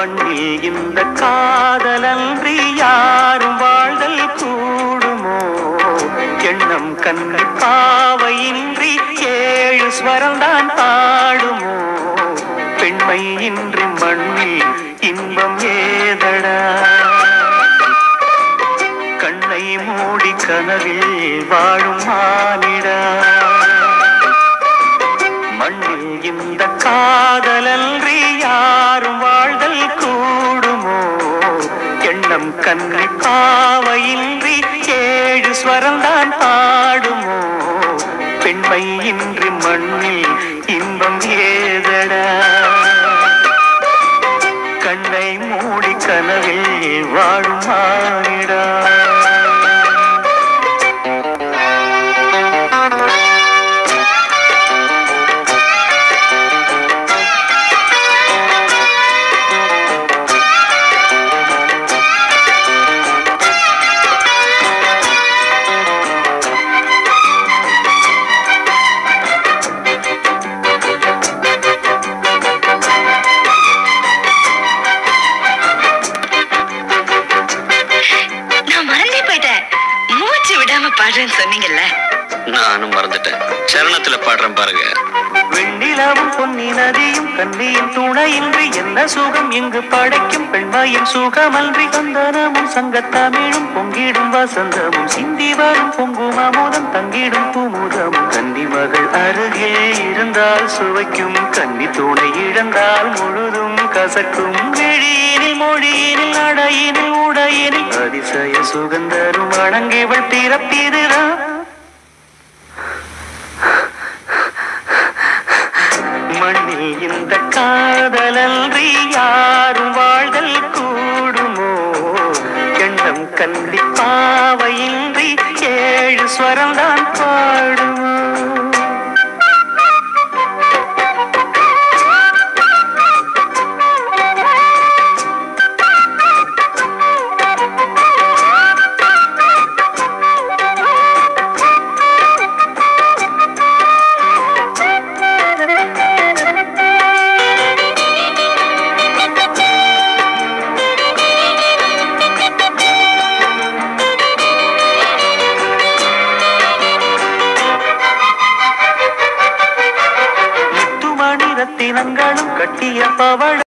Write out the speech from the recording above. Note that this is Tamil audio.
மண்ணில் இந்த காதலன்றி யாரும் வாழ்தல் கூடுமோ? எண்ணம் கண்ணி பாவையின்றி ஏழு ஸ்வரம்தான் பாடுமோ? பெண்மை இன்றி மண்ணில் இன்பம் ஏதடா? கண்ணை மூடி கனவில் வாழும் மானிடா. மண்ணில் இந்த காதலன்றி யாரும் வாழ்தல் கூடுமோ? எண்ணம் கண்ணி பாவையின்றி ஏழு ஸ்வரம்தான் பாடுமோ? பெண்மை இன்றி மண்ணில் இன்பம் ஏதடா? கண்ணை மூடி கனவில் வாழும் மானிடா. பாடுறேன்னு சொன்னீங்கல்ல, நானும் மறந்துட்டேன். சரணத்துல பாடுறேன் பாருங்க. வெண்ணிலாவும் பொன்னி நதியும் கண்ணியின் துணையின்றி என்ன சுகம் இங்கு படைக்கும்? பெண்மையின் சுகமன்றி சந்தனமும் சங்கத்தமிழும் பொங்கிடும் வசந்தமும் சிந்தி வரும் பொங்கும் அமுதம் தங்கிடும் பூமுதமும். கன்னி மகள் அருகே இருந்தால் சுவைக்கும், கன்னி துணை இழந்தால் முழுதும் கசக்கும். விழியினில் மொழியினில் நடையினில் உடையினில் அதிசய சுகந்தரும் வணங்கிவள் பிறப்பிதுதான். மண்ணில் இந்த காதலன்றி யாரும் வாழ்தல் கூடுமோ? எண்ணம் கண்டி பாவையின்றி ஏழு ஸ்வரம்தான் பாடுமோ? ரத்தினங்களும் கட்டிய பவள